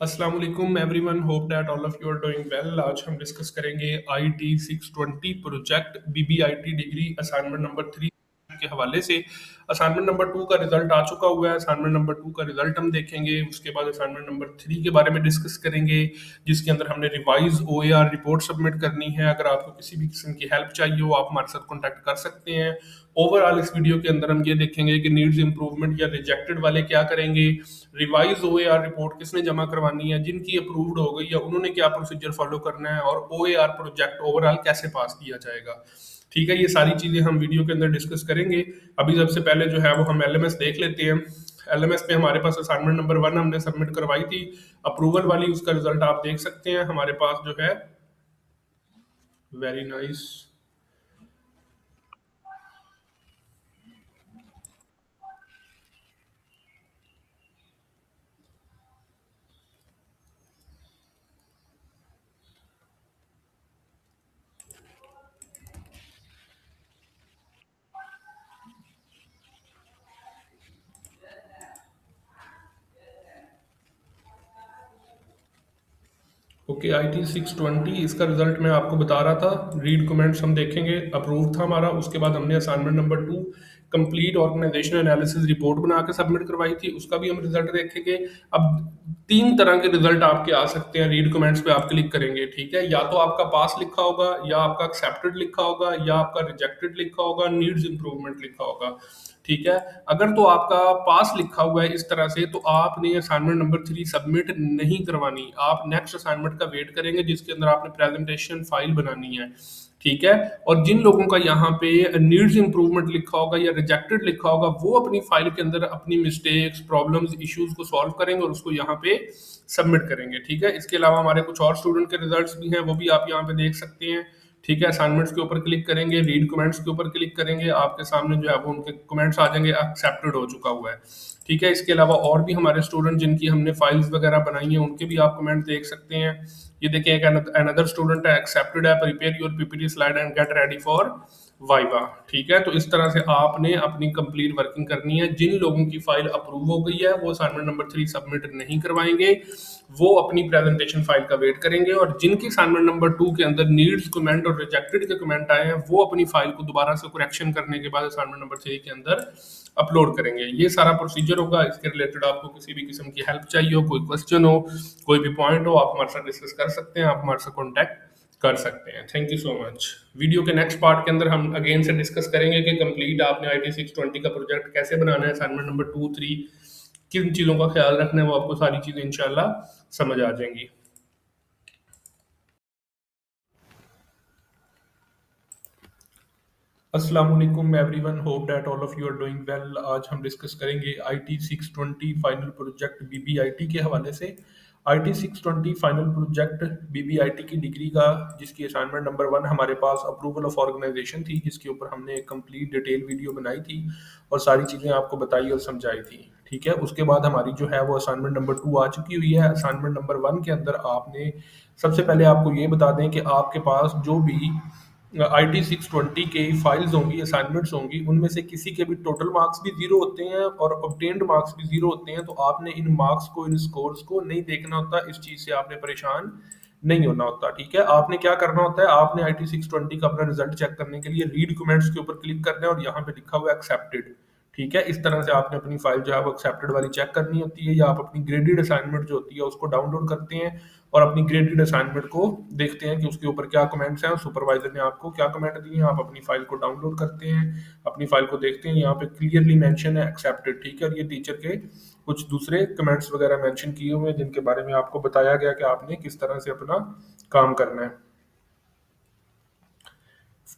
अस्सलाम वालेकुम everyone, hope that all of you are doing well. आज हम डिस्कस करेंगे IT 620 project BBIT degree assignment number 3 के हवाले से। असाइनमेंट नंबर 2 का रिजल्ट आ चुका हुआ है। असाइनमेंट नंबर 2 का रिजल्ट हम देखेंगे, उसके बाद असाइनमेंट नंबर 3 के बारे में डिस्कस करेंगे, जिसके अंदर हमने रिवाइज OAR रिपोर्ट सबमिट करनी है। अगर आपको किसी भी किस्म की हेल्प चाहिए हो, आप हमारे साथ कॉन्टैक्ट कर सकते हैं। ओवरऑल इस वीडियो के अंदर हम ये देखेंगे कि नीड्स इंप्रूवमेंट या रिजेक्टेड वाले क्या करेंगे, रिवाइज OAR रिपोर्ट किसने जमा करवानी है, जिनकी अप्रूव्ड हो गई है उन्होंने क्या प्रोसीजर फॉलो करना है, और OAR प्रोजेक्ट ओवरऑल कैसे पास किया जाएगा। ठीक है, ये सारी चीजें हम वीडियो के अंदर डिस्कस करेंगे। अभी सबसे पहले जो है वो हम LMS देख लेते हैं। LMS पे हमारे पास असाइनमेंट नंबर 1 हमने सबमिट करवाई थी, अप्रूवल वाली। उसका रिजल्ट आप देख सकते हैं हमारे पास जो है। Very nice. ओके, IT 620 इसका रिजल्ट मैं आपको बता रहा था। रीड कमेंट्स हम देखेंगे, अप्रूव था हमारा। उसके बाद हमने assignment number 2 complete organization analysis report बना के सबमिट करवाई थी, उसका भी हम रिजल्ट देखेंगे। अब 3 तरह के रिजल्ट आपके आ सकते हैं। रीड कमेंट्स पे आप क्लिक करेंगे, ठीक है, या तो आपका पास लिखा होगा, या आपका एक्सेप्टेड लिखा होगा, या आपका रिजेक्टेड लिखा होगा, नीड्स इंप्रूवमेंट लिखा होगा। ठीक है, अगर तो आपका पास लिखा हुआ है इस तरह से, तो आपने असाइनमेंट नंबर 3 सबमिट नहीं करवानी। आप नेक्स्ट असाइनमेंट का वेट करेंगे, जिसके अंदर आपने प्रेजेंटेशन फाइल बनानी है। ठीक है, और जिन लोगों का यहाँ पे नीड्स इंप्रूवमेंट लिखा होगा या रिजेक्टेड लिखा होगा, वो अपनी फाइल के अंदर अपनी मिस्टेक्स, प्रॉब्लम्स, इश्यूज को सॉल्व करेंगे और उसको यहाँ पे सबमिट करेंगे। ठीक है, इसके अलावा हमारे कुछ और स्टूडेंट के रिजल्ट्स भी हैं, वो भी आप यहाँ पे देख सकते हैं। ठीक है, असाइनमेंट्स के ऊपर क्लिक करेंगे, रीड कमेंट्स के ऊपर क्लिक करेंगे, आपके सामने जो है वो उनके कमेंट्स आ जाएंगे, एक्सेप्टेड हो चुका हुआ है। ठीक है, इसके अलावा और भी हमारे स्टूडेंट जिनकी हमने फाइल्स वगैरह बनाई हैं, उनके भी आप कमेंट देख सकते हैं। ये देखें, एक अनदर स्टूडेंट है, एक्सेप्टेड है, prepare your PPT slide and get ready for viva. ठीक है, तो इस तरह से आपने अपनी कंप्लीट वर्किंग करनी है। जिन लोगों की फाइल अप्रूव हो गई है वो असाइनमेंट नंबर 3 सबमिट नहीं करवाएंगे, वो अपनी प्रेजेंटेशन फाइल का वेट करेंगे। और जिनकी असाइनमेंट नंबर 2 के अंदर नीड्स कमेंट और रिजेक्टेड के कमेंट आए हैं, वो अपनी फाइल को दोबारा से करेक्शन करने के बाद असाइनमेंट नंबर 3 के अंदर अपलोड करेंगे। ये सारा प्रोसीजर होगा। इसके रिलेटेड आपको किसी भी किस्म की हेल्प चाहिए हो, कोई क्वेश्चन हो, कोई भी पॉइंट हो, आप हमारे साथ डिस्कस कर सकते हैं, आप हमारे साथ कॉन्टैक्ट कर सकते हैं। Thank you so much. Video के नेक्स्ट पार्ट के अंदर हम अगेन से डिस्कस करेंगे कि कंप्लीट आपने IT 620 का प्रोजेक्ट कैसे बनाना है, असाइनमेंट नंबर 2, 3 किन चीज़ों का ख्याल रखना है, वो आपको सारी चीज़ें इंशाल्लाह समझ आ जाएंगी। अस्सलाम वालेकुम everyone, hope that all of you are doing well. आज हम डिस्कस करेंगे IT 620 फाइनल प्रोजेक्ट BBIT के हवाले से। IT 620 फाइनल प्रोजेक्ट BBIT की डिग्री का, जिसकी असाइनमेंट नंबर 1 हमारे पास अप्रूवल ऑफ ऑर्गेनाइजेशन थी, जिसके ऊपर हमने एक कंप्लीट डिटेल वीडियो बनाई थी और सारी चीज़ें आपको बताई और समझाई थी। ठीक है, उसके बाद हमारी जो है वो असाइनमेंट नंबर 2 आ चुकी हुई है। असाइनमेंट नंबर 1 के अंदर आपने, सबसे पहले आपको ये बता दें कि आपके पास जो भी IT 620 के फाइल्स होंगी, असाइनमेंट्स होंगी, उनमें से किसी के भी टोटल मार्क्स भी जीरो होते हैं और ऑब्टेन्ड मार्क्स भी जीरो होते हैं। तो आपने इन मार्क्स को, इन स्कोर्स को नहीं देखना होता, इस चीज़ से आपने परेशान नहीं होना होता। ठीक है, आपने क्या करना होता है, आपने IT 620 का अपना रिजल्ट चेक करने के लिए रीड कमेंट्स के ऊपर क्लिक करना है और यहाँ पे लिखा हुआ है एक्सेप्टेड। ठीक है, इस तरह से आपने अपनी फाइल जो है वो एक्सेप्टेड वाली चेक करनी होती है, या आप अपनी ग्रेडेड असाइनमेंट जो होती है उसको डाउनलोड करते हैं और अपनी ग्रेडेड असाइनमेंट को देखते हैं कि उसके ऊपर क्या कमेंट्स हैं, सुपरवाइजर ने आपको क्या कमेंट दिए हैं। आप अपनी फाइल को डाउनलोड करते हैं, अपनी फाइल को देखते हैं, यहाँ पे क्लियरली मेंशन है एक्सेप्टेड। ठीक है, और ये टीचर के कुछ दूसरे कमेंट्स वगैरह मेंशन किए हुए हैं, जिनके बारे में आपको बताया गया कि आपने किस तरह से अपना काम करना है।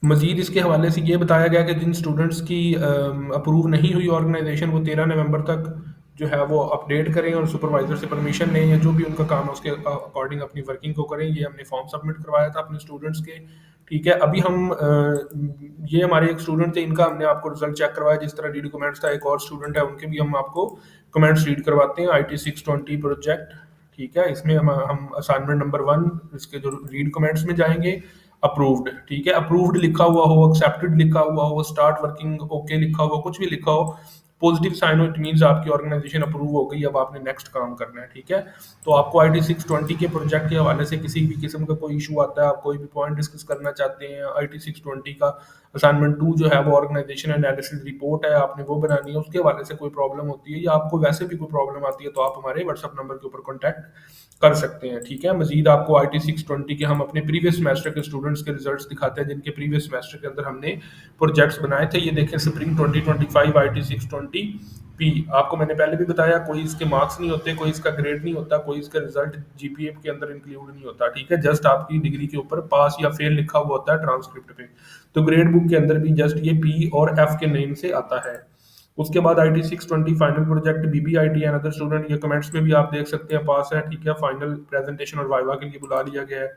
मजीद इसके हवाले से ये बताया गया कि जिन स्टूडेंट्स की अप्रूव नहीं हुई ऑर्गेनाइजेशन, वो 13 नवंबर तक जो है वो अपडेट करें और सुपरवाइजर से परमिशन लें, या जो भी उनका काम है उसके अकॉर्डिंग अपनी वर्किंग को करें। ये हमने फॉर्म सबमिट करवाया था अपने स्टूडेंट्स के। ठीक है, अभी हम ये हमारे एक स्टूडेंट थे, इनका हमने आपको रिजल्ट चेक करवाया। जिस तरह रीड कमेंट्स था, एक और स्टूडेंट है, उनके भी हम आपको कमेंट्स रीड करवाते हैं। IT 620 प्रोजेक्ट, ठीक है, इसमें हम असाइनमेंट नंबर 1 इसके जो रीड कमेंट्स में जाएंगे, अप्रूव्ड। ठीक है, अप्रूव्ड लिखा हुआ हो, एक्सेप्टेड लिखा हुआ हो, स्टार्ट वर्किंग ओके लिखा हुआ, कुछ भी लिखा हो, पॉजिटिव साइन हो, इट मीन्स आपकी ऑर्गेनाइजेशन अप्रूव हो गई, अब आपने नेक्स्ट काम करना है, ठीक है। तो आपको IT 620 के प्रोजेक्ट के हवाले से किसी भी किस्म का कोई इशू आता है, आप कोई भी पॉइंट डिस्कस करना चाहते हैं, IT 620 का असाइनमेंट 2 जो है वो ऑर्गेनाइजेशन एनालिसिस रिपोर्ट है, आपने वो बनानी है, उसके हवाले से कोई प्रॉब्लम होती है या आपको वैसे भी कोई प्रॉब्लम आती है, तो आप हमारे व्हाट्सएप नंबर के ऊपर कॉन्टैक्ट कर सकते हैं, ठीक है। मजीद आपको IT 620 के हम अपने प्रीवियस सेमेस्टर के स्टूडेंट्स के रिजल्ट्स दिखाते हैं, जिनके प्रीवियस सेमेस्टर के अंदर हमने प्रोजेक्ट्स बनाए थे। ये देखें, स्प्रिंग 2025 IT 620 पी। आपको मैंने पहले भी बताया, कोई इसके मार्क्स नहीं होते, कोई इसका ग्रेड नहीं होता, कोई इसका रिजल्ट GPA के अंदर इंक्लूड नहीं होता, ठीक है। जस्ट आपकी डिग्री के ऊपर पास या फेल लिखा हुआ होता है ट्रांसक्रिप्ट पे। तो ग्रेड बुक के अंदर भी जस्ट ये P और F के नेम से आता है। उसके बाद IT 620 final project BBIT and other student, ये कमेंट्स में भी आप देख सकते हैं, पास है, ठीक है। फाइनल प्रेजेंटेशन और वाइवा के लिए बुला लिया गया है,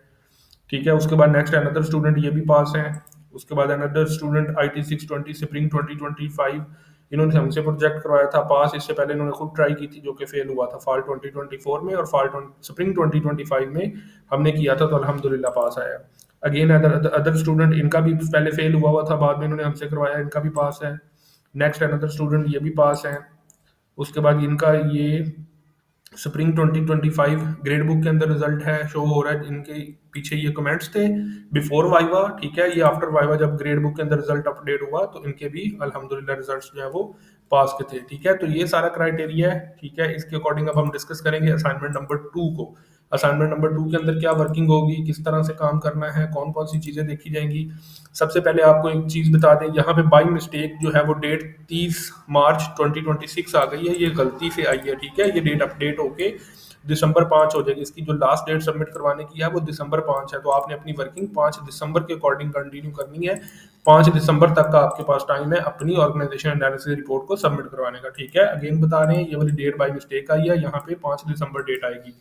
ठीक है। उसके बाद नेक्स्ट अनदर स्टूडेंट, ये भी पास हैं। उसके बाद अनदर स्टूडेंट IT 620 स्प्रिंग 2025, इन्होंने हमसे प्रोजेक्ट करवाया था, पास। इससे पहले इन्होंने खुद ट्राई की थी, जो कि फेल हुआ था फॉल 2024 में, और स्प्रिंग 2025 में हमने किया था, तो अल्हम्दुलिल्लाह पास आया। अगेन अदर अदर स्टूडेंट, इनका भी पहले फेल हुआ था, बाद में इन्होंने हमसे करवाया, इनका भी पास है। नेक्स्ट अनदर स्टूडेंट, ये भी पास है। उसके बाद इनका ये स्प्रिंग 2025 ग्रेड बुक के अंदर रिजल्ट है, शो हो रहा है। इनके पीछे ये कमेंट्स थे बिफोर वाइवा, ठीक है। ये आफ्टर वाइवा जब ग्रेड बुक के अंदर रिजल्ट अपडेट हुआ, तो इनके भी अल्हम्दुलिल्लाह रिजल्ट्स जो है वो पास के थे, ठीक है। तो ये सारा क्राइटेरिया है, ठीक है। इसके अकॉर्डिंग अब हम डिस्कस करेंगे असाइनमेंट नंबर 2 को। असाइनमेंट नंबर 2 के अंदर क्या वर्किंग होगी, किस तरह से काम करना है, कौन कौन सी चीज़ें देखी जाएंगी। सबसे पहले आपको एक चीज़ बता दें, यहाँ पे बाई मिस्टेक जो है वो डेट 30 मार्च 2026 आ गई है, ये गलती से आई है, ठीक है। ये डेट अपडेट होके दिसंबर 5 हो जाएगी। इसकी जो लास्ट डेट सबमिट करवाने की है वो दिसंबर 5 है, तो आपने अपनी वर्किंग 5 दिसंबर के अकॉर्डिंग कंटिन्यू करनी है। 5 दिसंबर तक का आपके पास टाइम है अपनी ऑर्गेनाइजेशन एनालिसिस रिपोर्ट को सबमिट करवाने का, ठीक है। अगेन बता रहे हैं, ये वाली डेट बाई मिस्टेक आई है, यहाँ पे 5 दिसंबर डेट आएगी।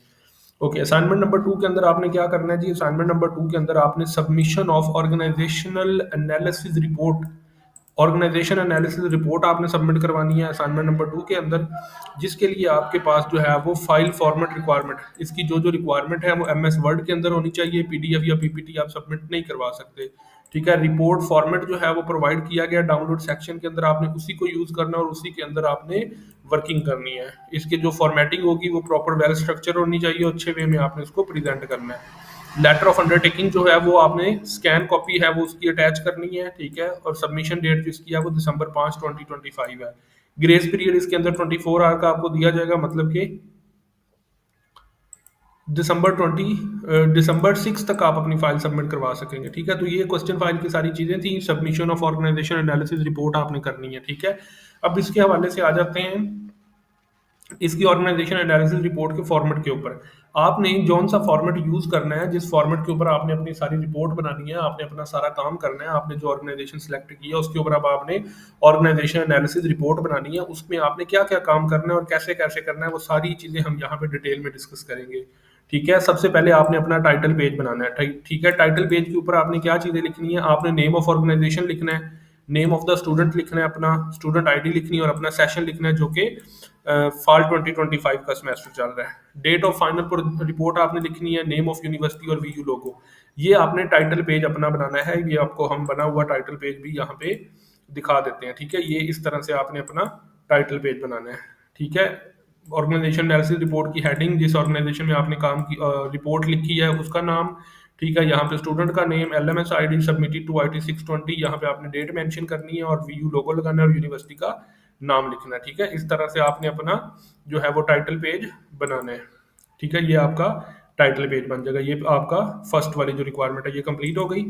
ओके, असाइनमेंट नंबर 2 के अंदर आपने क्या करना है जी। असाइनमेंट नंबर 2 के अंदर आपने submission of organizational analysis report, organization analysis report आपने सबमिट करवानी है असाइनमेंट नंबर 2 के अंदर, जिसके लिए आपके पास जो है वो फाइल फॉर्मेट रिक्वायरमेंट, इसकी जो रिक्वायरमेंट है वो MS वर्ड के अंदर होनी चाहिए, PDF या PPT आप सबमिट नहीं करवा सकते, ठीक है। रिपोर्ट फॉर्मेट जो है वो प्रोवाइड किया गया डाउनलोड सेक्शन के अंदर, आपने उसी को यूज़ करना है और उसी के अंदर आपने वर्किंग करनी है। इसकी जो फॉर्मेटिंग होगी वो प्रॉपर वेल स्ट्रक्चर होनी चाहिए, अच्छे वे में आपने इसको प्रेजेंट करना है। लेटर ऑफ अंडरटेकिंग जो है वो आपने स्कैन कॉपी है वो उसकी अटैच करनी है, ठीक है। और सबमिशन डेट जिसकी है वो दिसंबर 5 2025 है। ग्रेस पीरियड इसके अंदर 24 आवर का आपको दिया जाएगा, मतलब कि दिसंबर 6 तक आप अपनी फाइल सबमिट करवा सकेंगे, ठीक है। तो ये क्वेश्चन फाइल की सारी चीज़ें थी। Submission of organization analysis report आपने करनी है, ठीक है। अब इसके हवाले से आ जाते हैं इसकी ऑर्गेनाइजेशन एनालिसिस रिपोर्ट के फॉर्मेट के ऊपर। आपने जौन सा फॉर्मेट यूज़ करना है, जिस फॉर्मेट के ऊपर आपने अपनी सारी रिपोर्ट बनानी है, आपने अपना सारा काम करना है, आपने जो ऑर्गेनाइजेशन सेलेक्ट किया उसके ऊपर अब आपने ऑर्गेनाइजेशन एनालिसिस रिपोर्ट बनानी है। उसमें आपने क्या क्या काम करना है और कैसे कैसे करना है, वो सारी चीज़ें हम यहाँ पे डिटेल में डिस्कस करेंगे, ठीक है। सबसे पहले आपने अपना टाइटल पेज बनाना है, ठीक है। टाइटल पेज के ऊपर आपने क्या चीज़ें लिखनी है, आपने नेम ऑफ ऑर्गेनाइजेशन लिखना है, नेम ऑफ द स्टूडेंट लिखना है, अपना स्टूडेंट ID लिखनी है और अपना सेशन लिखना है, जो कि फॉल 2025 का सेमेस्टर चल रहा है। डेट ऑफ फाइनल रिपोर्ट आपने लिखनी है, नेम ऑफ यूनिवर्सिटी और VU लोगो। ये आपने टाइटल पेज अपना बनाना है। ये आपको हम बना हुआ टाइटल पेज भी यहाँ पे दिखा देते हैं, ठीक है। ये इस तरह से आपने अपना टाइटल पेज बनाना है, ठीक है। ऑर्गेनाइजेशन एनालिसिस रिपोर्ट की हेडिंग, जिस ऑर्गेनाइजेशन में आपने काम की रिपोर्ट लिखी है उसका नाम, ठीक है। यहाँ पे स्टूडेंट का name, LMS ID submitted to IT 620, यहाँ पे आपने डेट मेंशन करनी है और VU लोगो लगाना है और यूनिवर्सिटी का नाम लिखना है, ठीक है। इस तरह से आपने अपना जो है वो टाइटल पेज बनाना है, ठीक है। ये आपका टाइटल पेज बन जाएगा। ये आपका फर्स्ट वाली जो रिक्वायरमेंट है ये कंप्लीट हो गई,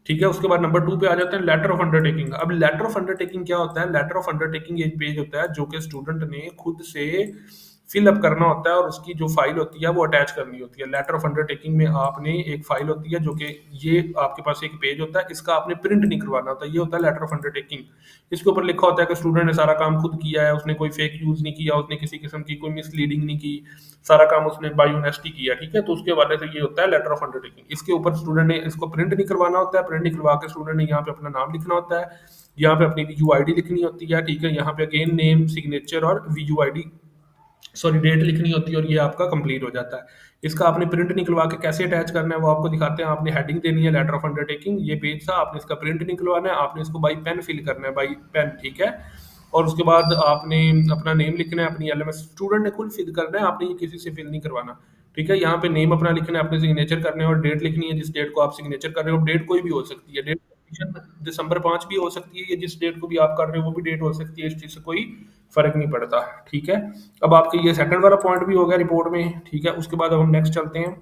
ठीक है। उसके बाद नंबर 2 पे आ जाते हैं लेटर ऑफ अंडरटेकिंग। अब लेटर ऑफ अंडरटेकिंग क्या होता है? लेटर ऑफ अंडरटेकिंग एक पेज होता है जो कि स्टूडेंट ने खुद से फिल अप करना होता है और उसकी जो फाइल होती है वो अटैच करनी होती है। लेटर ऑफ अंडरटेकिंग में आपने एक फाइल होती है जो कि ये आपके पास एक पेज होता है, इसका आपने प्रिंट नहीं करवाना होता, ये होता है लेटर ऑफ अंडरटेकिंग। इसके ऊपर लिखा होता है कि स्टूडेंट ने सारा काम खुद किया है, उसने कोई फेक यूज नहीं किया, उसने किसी किस्म की कोई मिसलीडिंग नहीं की, सारा काम उसने बाय ऑनेस्टी किया, ठीक है। तो उसके हवाले से ये होता है लेटर ऑफ अंडरटेकिंग। इसके ऊपर स्टूडेंट ने इसको प्रिंट नहीं करवाना होता है, प्रिंट नहीं करवा के स्टूडेंट ने यहाँ पे अपना नाम लिखना होता है, यहाँ पे अपनी VUID लिखनी होती है, ठीक है। यहाँ पे अगेन नेम, सिग्नेचर और VUID डेट लिखनी होती है और ये आपका कंप्लीट हो जाता है। इसका आपने प्रिंट निकलवा के कैसे अटैच करना है वो आपको दिखाते हैं। आपने हेडिंग देनी है लेटर ऑफ अंडरटेकिंग, ये पेज था, आपने इसका प्रिंट निकलवाना है, आपने इसको बाई पेन फिल करना है, बाई पेन, ठीक है। और उसके बाद आपने अपना नेम लिखना है, अपनी एलएमएस स्टूडेंट ने खुद फिल करना है, आपने ये किसी से फिल नहीं करवाना। ठीक है, यहाँ पे नेम अपना लिखना है, अपने सिग्नेचर करने हैं और डेट लिखनी है, जिस डेट को आप सिग्नेचर कर रहे हो। डेट कोई भी हो सकती है, डेट दिसंबर 5 भी हो सकती है, या जिस डेट को भी आप कर रहे हो वो भी डेट हो सकती है, इस चीज़ से कोई फर्क नहीं पड़ता। ठीक है, अब आपके ये सेकंड वाला पॉइंट भी हो गया रिपोर्ट में। ठीक है, उसके बाद अब हम नेक्स्ट चलते हैं।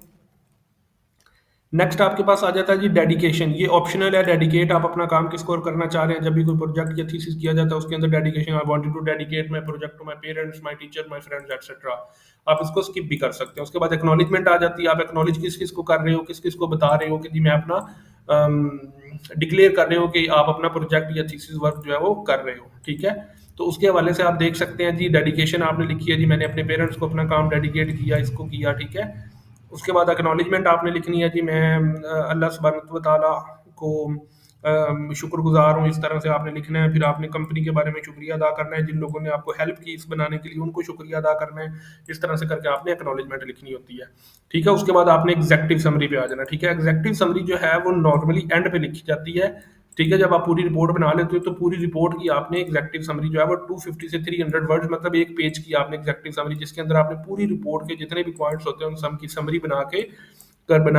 नेक्स्ट आपके पास आ जाता है जी डेडिकेशन। ये ऑप्शनल है, डेडिकेट आप अपना काम किसको और करना चाह रहे हैं। जब भी कोई प्रोजेक्ट या थीसिस किया जाता है उसके अंदर dedication, I wanted to dedicate my project to my parents, my teacher, my friends etcetera, आप इसको स्किप भी कर सकते हैं। उसके बाद एक्नॉलेजमेंट आ जाती है, आप एक्नॉलेज किस किस को कर रहे हो, किस किस को बता रहे हो कि जी मैं अपना डिक्लेयर कर रहे हो कि आप अपना प्रोजेक्ट या थीसिस वर्क जो है वो कर रहे हो। ठीक है, तो उसके हवाले से आप देख सकते हैं जी, डेडिकेशन आपने लिखी है जी, मैंने अपने पेरेंट्स को अपना काम डेडिकेट किया, इसको किया। ठीक है, उसके बाद एक्नॉलेजमेंट आपने लिखनी है जी, मैं अल्लाह सुब्हानहू व तआला को शुक्रगुजार हूँ, इस तरह से आपने लिखना है। फिर आपने कंपनी के बारे में शुक्रिया अदा करना है, जिन लोगों ने आपको हेल्प की इस बनाने के लिए उनको शुक्रिया अदा करना है। इस तरह से करके आपने एक्नॉलेजमेंट लिखनी होती है। ठीक है, उसके बाद आपने एग्जेक्टिव समरी पे आ जाना। ठीक है, एग्जेक्टिव समरी जो है वो नॉर्मली एंड पे लिखी जाती है। ठीक है, जब आप पूरी रिपोर्ट बना लेते हो तो पूरी रिपोर्ट की आपने एग्जेक्टिव समरी जो है वो 250 से 300 वर्ड्स, मतलब एक पेज की आपने एग्जेक्टिव समरी, जिसके अंदर आपने पूरी रिपोर्ट के जितने भी पॉइंट्स होते हैं उन सब की समरी बना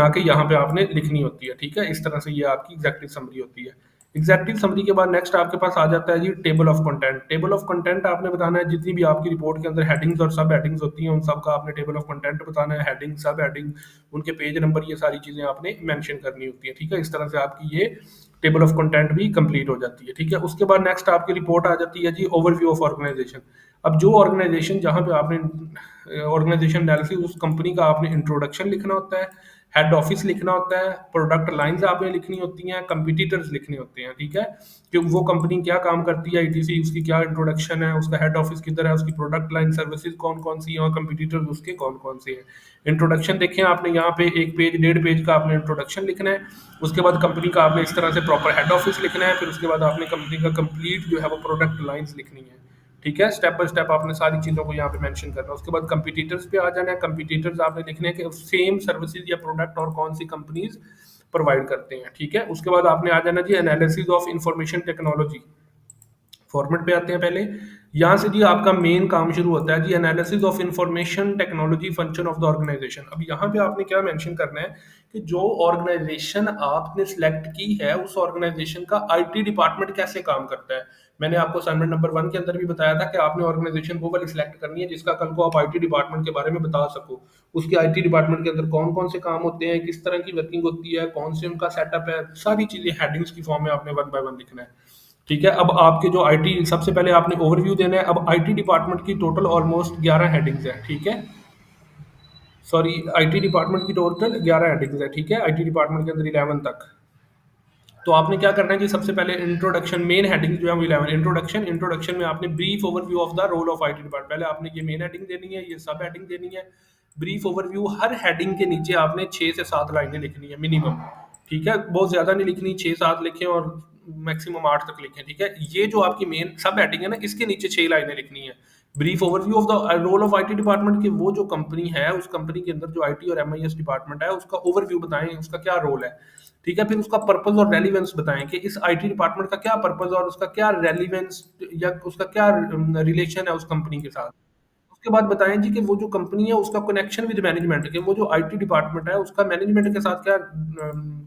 के यहाँ पे आपने लिखनी होती है। ठीक है, इस तरह से ये आपकी एग्जेक्टिव समरी होती है। एग्जेक्टिव समरी के बाद नेक्स्ट आपके पास आ जाता है जी table of content. Table of content आपने बताना है, जितनी भी आपकी रिपोर्ट के अंदर हेडिंग्स और सब हेडिंग्स होती हैं उन सब का आपने टेबल ऑफ कंटेंट बताना है। हेडिंग, सब हेडिंग, उनके पेज नंबर, ये सारी चीजें आपने मेंशन करनी होती है। ठीक है, इस तरह से आपकी ये टेबल ऑफ कंटेंट भी कंप्लीट हो जाती है। ठीक है, उसके बाद नेक्स्ट आपकी रिपोर्ट आ जाती है जी ओवरव्यू ऑफ ऑर्गेनाइजेशन। अब जो ऑर्गेनाइजेशन जहाँ पे आपने ऑर्गेनाइजेशन एनालिसिस, उस कंपनी का आपने इंट्रोडक्शन लिखना होता है, हेड ऑफिस लिखना होता है, प्रोडक्ट लाइंस आपने लिखनी होती हैं, कंपटीटर्स लिखने होते हैं। ठीक है, कि वो कंपनी क्या काम करती है, ईटीसी, उसकी क्या इंट्रोडक्शन है, उसका हेड ऑफिस किधर है, उसकी प्रोडक्ट लाइन सर्विसेज कौन कौन सी हैं और कंपटीटर्स उसके कौन कौन से हैं। इंट्रोडक्शन देखें आपने यहाँ पे 1 पेज 1.5 पेज का आपने इंट्रोडक्शन लिखना है। उसके बाद कंपनी का आपने इस तरह से प्रॉपर हेड ऑफिस लिखना है। फिर उसके बाद आपने कंपनी का कंप्लीट जो है वो प्रोडक्ट लाइंस लिखनी है। ठीक है, स्टेप बाय स्टेप आपने सारी चीज़ों को यहाँ पे मेंशन करना है। उसके बाद कंपटीटर्स पे आ जाना है। कंपटीटर्स आपने लिखने हैं कि सेम सर्विसेज या प्रोडक्ट और कौन सी कंपनीज प्रोवाइड करते हैं। ठीक है, उसके बाद आपने आ जाना जी analysis of information technology. Format पे आते हैं पहले। यहाँ से जी आपका मेन काम शुरू होता है जी analysis of information technology function of the organisation. अब यहाँ पे आपने क्या मेंशन करना है कि जो ऑर्गेनाइजेशन आपने सिलेक्ट की है उस ऑर्गेनाइजेशन का आईटी डिपार्टमेंट कैसे काम करता है। मैंने आपको असाइनमेंट नंबर 1 के अंदर भी बताया था कि आपने ऑर्गेनाइजेशन वो वाली सिलेक्ट करनी है जिसका कल को आप आईटी डिपार्टमेंट के बारे में बता सको। उसके आईटी डिपार्टमेंट के अंदर कौन कौन से काम होते हैं, किस तरह की वर्किंग होती है, कौन से उनका सेटअप है, सारी चीजें हेडिंग्स की फॉर्म में आपने 1 बाय 1 लिखना है। ठीक है, अब आपके जो आईटी, सबसे पहले आपने ओवरव्यू देना है। अब आईटी डिपार्टमेंट की टोटल ऑलमोस्ट 11 हेडिंग्स है। ठीक है, सॉरी, आईटी डिपार्टमेंट की टोटल 11 हेडिंग्स है। ठीक है, आईटी डिपार्टमेंट के अंदर 11 तक। तो आपने क्या करना है जी, सबसे पहले इंट्रोडक्शन, मेन हेडिंग जो है वो 11 इंट्रोडक्शन। इंट्रोडक्शन में आपने brief overview of the role of IT department, पहले आपने ये मेन हेडिंग देनी है, ये सब हेडिंग देनी है, ब्रीफ ओवरव्यू। हर हेडिंग के नीचे आपने 6 से 7 लाइनें लिखनी है मिनिमम। ठीक है, बहुत ज्यादा नहीं लिखनी, 6-7 लिखें और मैक्सिमम 8 तक लिखें। ठीक है, ये जो आपकी मेन सब हेडिंग है ना, इसके नीचे 6 लाइनें लिखनी है। Brief overview of the role of IT department के, वो जो कंपनी है उस कंपनी के अंदर जो आईटी और एमआईएस डिपार्टमेंट है उसका ओवरव्यू बताएं, उसका क्या रोल है। ठीक है, फिर उसका पर्पस और रेलिवेंस बताएं कि इस आईटी डिपार्टमेंट का क्या पर्पस और उसका क्या रेलिवेंस या उसका क्या रिलेशन है उस कंपनी के साथ। उसके बाद बताएं जी कि वो जो कंपनी है उसका कनेक्शन विद मैनेजमेंट, कि वो जो आईटी डिपार्टमेंट है उसका मैनेजमेंट के साथ क्या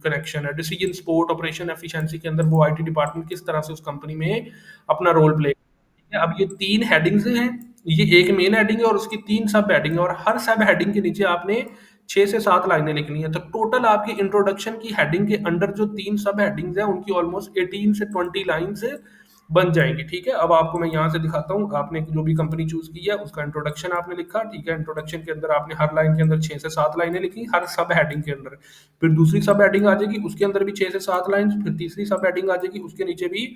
कनेक्शन है। डिसीजन सपोर्ट, ऑपरेशन एफिशिएंसी के अंदर वो आईटी डिपार्टमेंट किस तरह से उस कंपनी में अपना रोल प्ले। ठीक है, अब ये 3 हेडिंग्स हैं, ये एक मेन हेडिंग है और उसकी 3 सब हेडिंग है, और हर सब हेडिंग के नीचे आपने 6 से 7 लाइनें लिखनी है। तो टोटल आपकी इंट्रोडक्शन की हेडिंग के अंडर जो 3 सब हेडिंग्स हैं उनकी ऑलमोस्ट 18 से 20 लाइन्स बन जाएंगी। ठीक है, अब आपको मैं यहाँ से दिखाता हूँ। आपने जो भी कंपनी चूज की है उसका इंट्रोडक्शन आपने लिखा। ठीक है, इंट्रोडक्शन के अंदर आपने हर लाइन के अंदर 6 से 7 लाइनें लिखी हर सब हेडिंग के अंदर। फिर दूसरी सब हेडिंग आ जाएगी, उसके अंदर भी 6 से 7 लाइन। फिर तीसरी सब हेडिंग आ जाएगी, उसके नीचे भी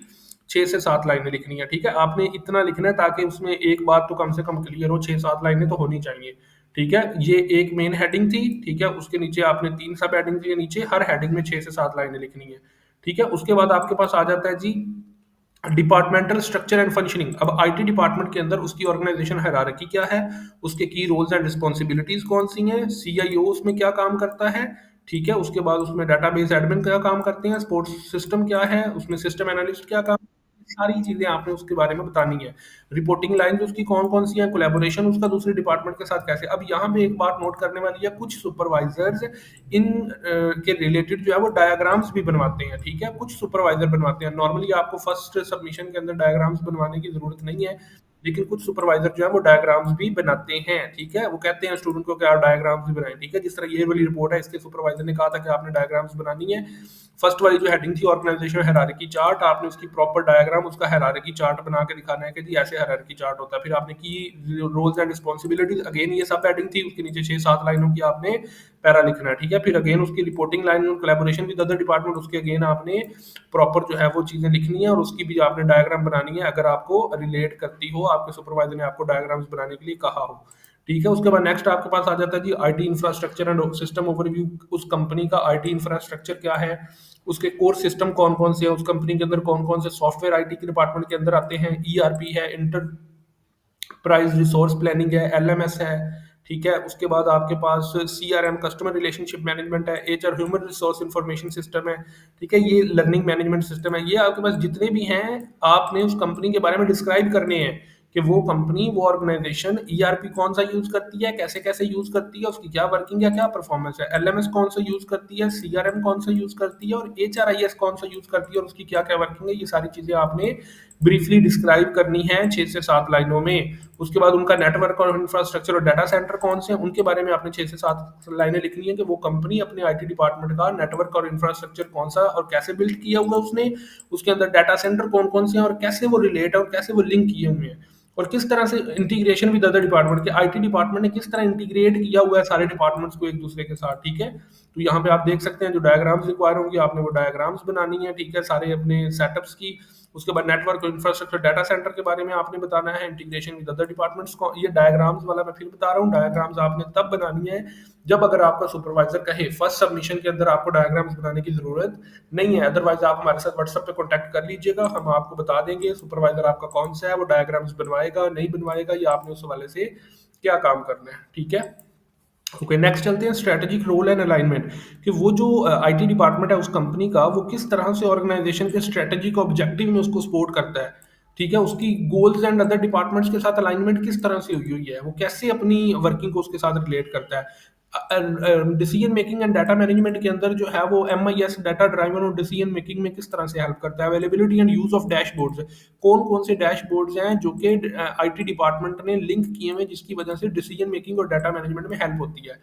6 से 7 लाइनें लिखनी है। ठीक है, आपने इतना लिखना है ताकि उसमें एक बात तो कम से कम क्लियर हो, 6-7 लाइनें तो होनी चाहिए। ठीक है, ये एक मेन हेडिंग थी। ठीक है, उसके नीचे आपने 3 सब हेडिंग के नीचे हर हेडिंग में 6 से 7 लाइनें लिखनी है। ठीक है, उसके बाद आपके पास आ जाता है जी डिपार्टमेंटल स्ट्रक्चर एंड फंक्शनिंग। अब आईटी डिपार्टमेंट के अंदर उसकी ऑर्गेनाइजेशन हायरार्की क्या है, उसके की रोल्स एंड रिस्पॉन्सिबिलिटीज कौन सी हैं, सीआईओ उसमें क्या काम करता है। ठीक है, उसके बाद उसमें डाटाबेस एडमिन क्या काम करते हैं, स्पोर्ट्स सिस्टम क्या है, उसमें सिस्टम एनालिस्ट क्या काम, सारी चीज़ें आपने उसके बारे में बतानी है। रिपोर्टिंग लाइन्स उसकी कौन-कौन सी हैं, कोलैबोरेशन उसका दूसरे डिपार्टमेंट के साथ कैसे। अब यहाँ पे एक बात नोट करने वाली है, कुछ सुपरवाइज़र्स के रिलेटेड जो है वो डायग्राम्स भी बनवाते हैं, ठीक है? कुछ सुपरवाइज़र बनवाते हैं। नॉर्मली आपको फर्स्ट सबमिशन के अंदर डायग्राम्स बनवाने की ज़रूरत नहीं है, लेकिन कुछ सुपरवाइज़र जो है वो डायग्राम्स भी बनाते हैं, ठीक है? वो कहते हैं स्टूडेंट को कि आप डायग्राम्स भी बनाएँ, ठीक है? जिस तरह ये वाली रिपोर्ट है, इसके सुपरवाइज़र ने कहा था कि आपने डायग्राम्स बनानी है। फर्स्ट वाली जो हेडिंग थी ऑर्गेनाइजेशन हायरार्की चार्ट, आपने उसकी प्रॉपर डायग्राम उसका हायरार्की चार्ट बना के दिखाना है कि जी ऐसे हायरार्की चार्ट होता है। फिर आपने की रोल्स एंड रिस्पॉन्सिबिलिटीज, अगेन ये सब हेडिंग थी, उसके नीचे 6-7 लाइनों की आपने पैरा लिखना है, ठीक है? फिर अगेन उसकी रिपोर्टिंग लाइन और कोलैबोरेशन विद अदर डिपार्टमेंट, उसके अगेन आपने प्रॉपर जो है वो चीज़ें लिखनी है और उसकी भी आपने डायग्राम बनानी है अगर आपको रिलेट करती हो, आपके सुपरवाइजर ने आपको डायग्राम्स बनाने के लिए कहा हो। ठीक है, उसके बाद नेक्स्ट आपके पास आ जाता है जी IT infrastructure and system overview. उस कंपनी का आईटी इंफ्रास्ट्रक्चर क्या है, उसके कोर सिस्टम कौन कौन से हैं, उस कंपनी के अंदर कौन कौन से सॉफ्टवेयर आईटी के डिपार्टमेंट के अंदर आते हैं। ईआरपी है, इंटरप्राइज रिसोर्स प्लानिंग है, एलएमएस है, ठीक है। उसके बाद आपके पास सीआरएम कस्टमर रिलेशनशिप मैनेजमेंट है, HR human resource information system है, ठीक है। ये लर्निंग मैनेजमेंट सिस्टम है। ये आपके पास जितने भी हैं, आपने उस कंपनी के बारे में डिस्क्राइब करने हैं कि वो कंपनी, वो ऑर्गेनाइजेशन ईआरपी कौन सा यूज करती है, कैसे कैसे यूज करती है, उसकी क्या वर्किंग है, क्या परफॉर्मेंस है, एलएमएस कौन सा यूज करती है, सीआरएम कौन सा यूज करती है और एचआरआईएस कौन सा यूज करती है और उसकी क्या क्या वर्किंग है। ये सारी चीजें आपने ब्रीफली डिस्क्राइब करनी है 6 से 7 लाइनों में। उसके बाद उनका नेटवर्क और इंफ्रास्ट्रक्चर और डाटा सेंटर कौन से हैं, उनके बारे में आपने 6 से 7 लाइनें लिखनी है कि वो कंपनी अपने आईटी डिपार्टमेंट का नेटवर्क और इंफ्रास्ट्रक्चर कौन सा और कैसे बिल्ड किया हुआ है उसने, उसके अंदर डाटा सेंटर कौन कौन से हैं और कैसे वो रिलेट है और कैसे वो लिंक किए हुए हैं और किस तरह से इंटीग्रेशन विद अदर डिपार्टमेंट के, आईटी डिपार्टमेंट ने किस तरह इंटीग्रेट किया हुआ है सारे डिपार्टमेंट्स को एक दूसरे के साथ, ठीक है। तो यहाँ पे आप देख सकते हैं जो डायग्राम्स रिक्वायर होंगी, आपने वो डायग्राम्स बनानी है, ठीक है, सारे अपने सेटअप्स की। उसके बाद नेटवर्क और इंफ्रास्ट्रक्चर डाटा सेंटर के बारे में आपने बताना है, इंटीग्रेशन विद अदर डिपार्टमेंट्स को। ये डायग्राम्स वाला मैं फिर बता रहा हूँ, डायग्राम्स आपने तब बनानी है जब अगर आपका सुपरवाइजर कहे। फर्स्ट सबमिशन के अंदर आपको डायग्राम्स बनाने की जरूरत नहीं है, अदरवाइज आप हमारे साथ व्हाट्सएप पे कॉन्टैक्ट कर लीजिएगा, हम आपको बता देंगे सुपरवाइजर आपका कौन सा है, वो डायग्राम्स बनवाएगा नहीं बनवाएगा, या आपने उस हवाले से क्या काम करना है, ठीक है। ओके, नेक्स्ट चलते हैं स्ट्रेटेजिक रोल एंड अलाइनमेंट, कि वो जो आईटी डिपार्टमेंट है उस कंपनी का, वो किस तरह से ऑर्गेनाइजेशन के स्ट्रेटेजिक ऑब्जेक्टिव में उसको सपोर्ट करता है, ठीक है। उसकी गोल्स एंड अदर डिपार्टमेंट्स के साथ अलाइनमेंट किस तरह से हुई हुई है, वो कैसे अपनी वर्किंग को उसके साथ रिलेट करता है। Decision making and data management के अंदर जो है वो एमआईएस डाटा ड्राइवन और डिसीजन मेकिंग में किस तरह से हेल्प करता है। Availability and use of dashboards, कौन कौन से डैशबोर्ड्स हैं जो कि आईटी डिपार्टमेंट ने लिंक किए हुए, जिसकी वजह से डिसीजन मेकिंग और डाटा मैनेजमेंट में हेल्प होती है।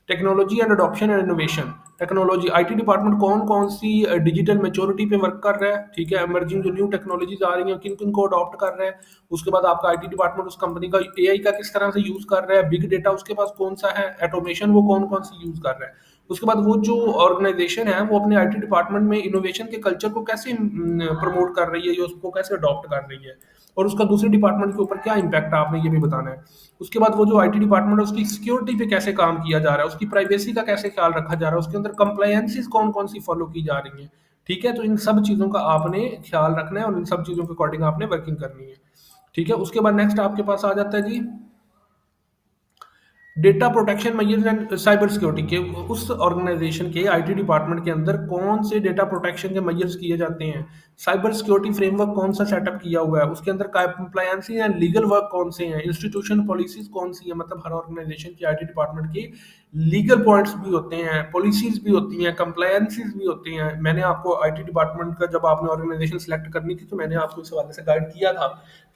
Technology and adoption and innovation, technology, IT department कौन कौन सी डिजिटल मेच्योरिटी पे वर्क कर रहा है, ठीक है। इमर्जिंग जो न्यू टेक्नोलॉजीज आ रही हैं किन किन को अडॉप्ट कर रहा है। उसके बाद आपका आईटी डिपार्टमेंट उस कंपनी का एआई का किस तरह से यूज कर रहा है, बिग डेटा उसके पास कौन सा है, ऑटोमेशन वो कौन कौन सी यूज कर रहा है। उसके बाद वो जो ऑर्गेनाइजेशन है वो अपने आईटी डिपार्टमेंट में इनोवेशन के कल्चर को कैसे प्रमोट कर रही है, या उसको कैसे अडॉप्ट कर रही है, और उसका दूसरे डिपार्टमेंट के ऊपर क्या इम्पैक्ट है, आपने ये भी बताना है। उसके बाद वो जो आईटी डिपार्टमेंट है उसकी सिक्योरिटी पे कैसे काम किया जा रहा है, उसकी प्राइवेसी का कैसे ख्याल रखा जा रहा है, उसके अंदर कंप्लायंसेस कौन कौन सी फॉलो की जा रही हैं, ठीक है। तो इन सब चीज़ों का आपने ख्याल रखना है और इन सब चीज़ों के अकॉर्डिंग आपने वर्किंग करनी है, ठीक है। उसके बाद नेक्स्ट आपके पास आ जाता है जी data protection measures and cyber security के। उस ऑर्गेनाइजेशन के आईटी डिपार्टमेंट के अंदर कौन से डेटा प्रोटेक्शन के मेजर्स किए जाते हैं, साइबर सिक्योरिटी फ्रेमवर्क कौन सा सेटअप किया हुआ है, उसके अंदर कंप्लायंसी एंड लीगल वर्क कौन से हैं, इंस्टीट्यूशन पॉलिसीज कौन सी है। मतलब हर ऑर्गेनाइजेशन की आईटी डिपार्टमेंट की लीगल पॉइंट्स भी होते हैं, पॉलिसीज भी होती हैं, कंप्लायंसीज भी होती हैं। मैंने आपको आईटी डिपार्टमेंट का जब आपने ऑर्गेनाइजेशन सेलेक्ट करनी थी तो मैंने आपको इस हवाले से गाइड किया था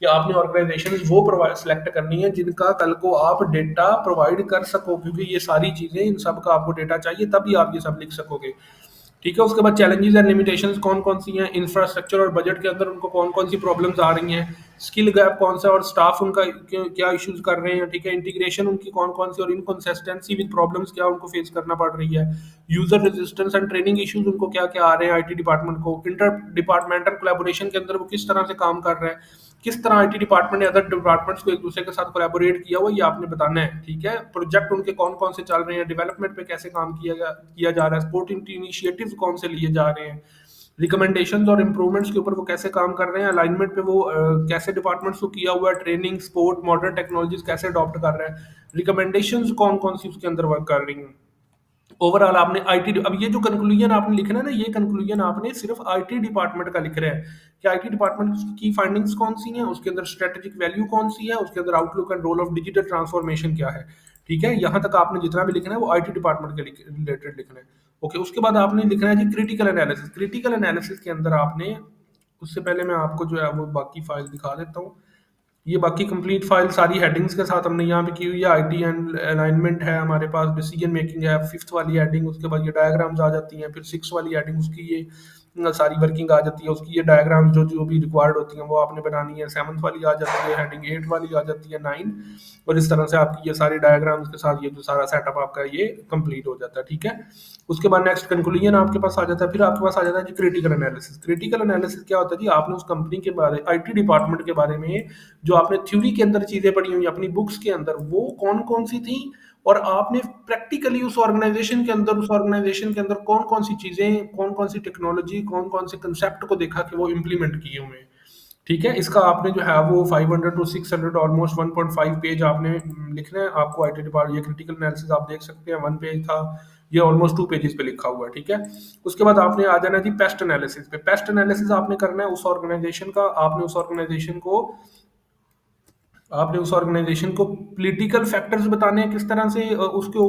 कि आपने ऑर्गेनाइजेशन वो प्रोवाइड सेलेक्ट करनी है जिनका कल को आप डेटा प्रोवाइड कर सको, क्योंकि ये सारी चीज़ें, इन सब का आपको डेटा चाहिए तभी आप ये सब लिख सकोगे, ठीक है। उसके बाद चैलेंजेस एंड लिमिटेशंस कौन कौन सी हैं, इंफ्रास्ट्रक्चर और बजट के अंदर उनको कौन कौन सी प्रॉब्लम्स आ रही हैं, स्किल गैप कौन सा और स्टाफ उनका क्या इश्यूज कर रहे हैं, ठीक है। इंटीग्रेशन उनकी कौन कौन सी और इनकंसिस्टेंसी विद प्रॉब्लम्स क्या उनको फेस करना पड़ रही है। User resistance and training issues उनको क्या क्या आ रहे हैं आईटी डिपार्टमेंट को। इंटर डिपार्टमेंटल कोलैबोरेशन के अंदर वो किस तरह से काम कर रहे हैं, किस तरह आईटी डिपार्टमेंट ने अदर डिपार्टमेंट्स को एक दूसरे के साथ कोलैबोरेट किया हुआ, ये आपने बताना है, ठीक है। प्रोजेक्ट उनके कौन कौन से चल रहे हैं, डेवलपमेंट पे कैसे काम किया जा रहा है, सपोर्ट इनिशिएटिव्स कौन से लिए जा रहे हैं, रिकमेंडेशंस और इम्प्रूवमेंट्स के ऊपर वो कैसे काम कर रहे हैं, अलाइनमेंट पे वो कैसे डिपार्टमेंट्स को किया हुआ है, ट्रेनिंग सपोर्ट मॉडर्न टेक्नोलॉजीज कैसे अडॉप्ट कर रहे हैं, रिकमेंडेशंस कौन कौन सी उसके अंदर वर्क कर रही हैं, ओवरऑल आपने आईटी, अब ये जो कंक्लूजन आपने लिखना है ना, ये कंक्लूजन आपने सिर्फ आईटी डिपार्टमेंट का लिख रहे हैं कि आईटी डिपार्टमेंट की फाइंडिंग्स कौन सी हैं, उसके अंदर स्ट्रेटेजिक वैल्यू कौन सी है, उसके अंदर outlook and role of digital transformation क्या है। ठीक है, यहाँ तक आपने जितना भी लिखना है वो आईटी डिपार्टमेंट के रिलेटेड लिखना है। ओके, उसके बाद आपने लिखना है जी क्रिटिकल एनालिसिस। क्रिटिकल एनालिसिस के अंदर आपने, उससे पहले मैं आपको जो है वो बाकी फाइल दिखा देता हूँ। ये बाकी कंप्लीट फाइल सारी हेडिंग्स के साथ हमने यहाँ पे की हुई है। आईटी एंड अलाइनमेंट है हमारे पास, डिसीजन मेकिंग है, फिफ्थ वाली हेडिंग, उसके बाद ये डायग्राम्स आ जाती हैं, फिर सिक्स वाली हेडिंग उसकी ये सारी वर्किंग आ जाती है, उसकी ये डायग्राम्स जो जो भी रिक्वायर्ड होती हैं वो आपने बनानी है। सेवन्थ वाली आ जाती है हेडिंग, एट वाली आ जाती है, नाइन, और इस तरह से आपकी ये सारी डायग्राम्स के साथ ये जो सारा सेटअप आपका ये कंप्लीट हो जाता है। ठीक है, उसके बाद नेक्स्ट कंक्लूजन आपके पास आ जाता है। फिर आपके पास आ जाता है जी क्रिटिकल एनालिसिस। क्रिटिकल एनालिसिस क्या होता है जी, आपने उस कंपनी के बारे, आईटी डिपार्टमेंट के बारे में जो आपने थ्योरी के अंदर चीजें पढ़ी हुई अपनी बुक्स के अंदर, वो कौन कौन सी थी, और आपने प्रैक्टिकली उस ऑर्गेनाइजेशन के अंदर कौन कौन सी चीजें, कौन कौन सी टेक्नोलॉजी, कौन कौन से कंसेप्ट को देखा कि वो इम्प्लीमेंट किए हुए हैं। ठीक है, इसका आपने जो है वो 500 टू 600 ऑलमोस्ट 1.5 पेज आपने लिखना है। आपको आईटी डिपार्टमेंट, ये क्रिटिकल एनालिसिस आप देख सकते हैं, 1 पेज था, ये ऑलमोस्ट 2 पेजेस पे लिखा हुआ है। ठीक है, उसके बाद आपने आ जाना जी पेस्ट एनालिसिस पे। पेस्ट एनालिसिस आपने करना है उस ऑर्गेनाइजेशन का, आपने उस ऑर्गेनाइजेशन को पॉलिटिकल फैक्टर्स बताने हैं, किस तरह से उसके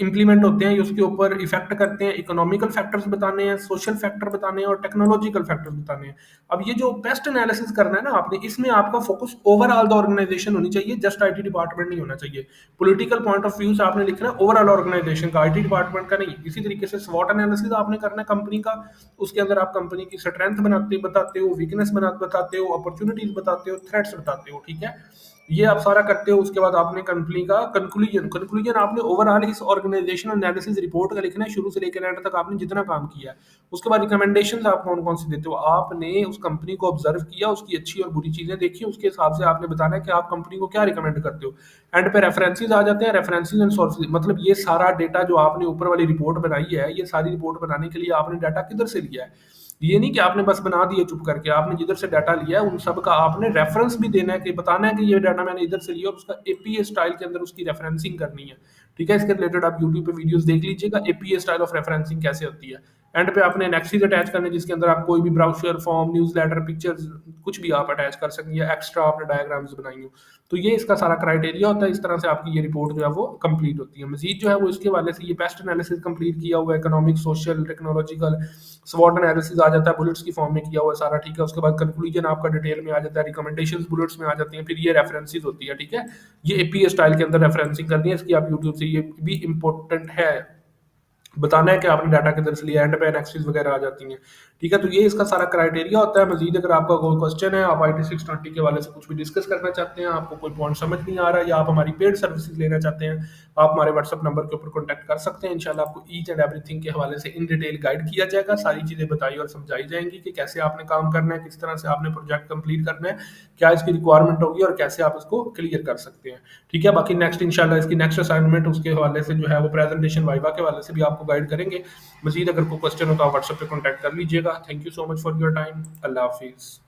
इम्प्लीमेंट होते हैं, उसके ऊपर इफेक्ट करते हैं। इकोनॉमिकल फैक्टर्स बताने हैं, सोशल फैक्टर बताने हैं, और टेक्नोलॉजिकल फैक्टर्स बताने हैं। अब ये जो पेस्ट एनालिसिस करना है ना आपने, इसमें आपका फोकस ओवरऑल द ऑर्गेनाइजेशन होनी चाहिए, जस्ट आईटी डिपार्टमेंट नहीं होना चाहिए। पॉलिटिकल पॉइंट ऑफ व्यू से आपने लिखना है ओवरऑल ऑर्गेनाइजेशन का, आईटी डिपार्टमेंट का नहीं। इसी तरीके से स्वॉट एनालिसिस आपने करना है कंपनी का, उसके अंदर आप कंपनी की स्ट्रेंथ बताते हो, वीकनेस बताते हो, अपॉर्चुनिटीज बताते हो, थ्रेट्स बताते हो। ठीक है, ये आप सारा करते हो। उसके बाद आपने कंपनी का कंक्लूजन आपने ओवरऑल इस ऑर्गेनाइजेशन एनालिसिस रिपोर्ट का लिखना है, शुरू से लेकर एंड तक आपने जितना काम किया है। उसके बाद रिकमेंडेशन आप कौन कौन सी देते हो, आपने उस कंपनी को ऑब्जर्व किया, उसकी अच्छी और बुरी चीजें देखी, उसके हिसाब से आपने बताना है कि आप कंपनी को क्या रिकमेंड करते हो। एंड पे रेफरेंसेस आ जाते हैं, रेफरेंसेस एंड सोर्सेज, मतलब ये सारा डेटा जो आपने ऊपर वाली रिपोर्ट बनाई है, ये सारी रिपोर्ट बनाने के लिए आपने डाटा किधर से लिया है। ये नहीं कि आपने बस बना दिए चुप करके, आपने जिधर से डाटा लिया है उन सब का आपने रेफरेंस भी देना है, कि बताना है कि ये डाटा मैंने इधर से लिया, और उसका एपीए स्टाइल के अंदर उसकी रेफरेंसिंग करनी है। ठीक है, इसके रिलेटेड आप यूट्यूब पे वीडियोस देख लीजिएगा, एपीए स्टाइल ऑफ रेफरेंसिंग कैसे होती है। एंड पे आपने एनेक्सिस अटैच करने, जिसके अंदर आप कोई भी brochure form, newsletter, pictures, कुछ भी आप अटैच कर सकें, या एक्स्ट्रा आपने डायग्राम्स बनाई हो। तो ये इसका सारा क्राइटेरिया होता है। इस तरह से आपकी ये रिपोर्ट जो है वो कंप्लीट होती है। मजीद जो है वो इसके हवाले से ये पेस्ट एनालिसिस कंप्लीट किया हुआ है, इकोनॉमिक, सोशल, टेक्नोलॉजिकल, स्वॉट एनालिसिस आ जाता है, बुलेट्स की फॉर्म में किया हुआ है सारा। ठीक है, उसके बाद कंक्लूजन आपका डिटेल में आ जाता है, रिकमेंडेशंस बुलेट्स में आ जाती हैं, फिर ये रेफरेंसेस होती है। ठीक है, ये एपीए स्टाइल के अंदर रेफरेंसिंग करनी है इसकी, आप यूट्यूब से, ये भी इंपॉर्टेंट है, बताना है कि आपने डाटा किधर से लिया, एंड पे एनालिसिस वगैरह आ जाती हैं। ठीक है, तो ये इसका सारा क्राइटेरिया होता है। मजीद अगर आपका कोई क्वेश्चन है, आप IT 620 के हवाले से कुछ भी डिस्कस करना चाहते हैं, आपको कोई पॉइंट समझ नहीं आ रहा है, या आप हमारी पेड सर्विसेज लेना चाहते हैं, आप हमारे व्हाट्सअप नंबर के ऊपर कॉन्टैक्ट कर सकते हैं। इंशाल्लाह आपको ईच एंड एवरीथिंग के हवाले से इन डिटेल गाइड किया जाएगा, सारी चीज़ें बताई और समझाई जाएंगी कि कैसे आपने काम करना है, किस तरह से आपने प्रोजेक्ट कंप्लीट करना है, क्या इसकी रिक्वायरमेंट होगी, और कैसे आप इसको क्लियर कर सकते हैं। ठीक है, बाकी नेक्स्ट इंशाल्लाह इसकी नेक्स्ट असाइनमेंट उसके हवाले से जो है वो प्रेजेंटेशन वाइवा के हवाले से भी आपको गाइड करेंगे। मजीद अगर कोई क्वेश्चन हो तो आप व्हाट्सएप पे कॉन्टैक्ट कर लीजिएगा। Thank you so much for your time. अल्लाह हाफिज़।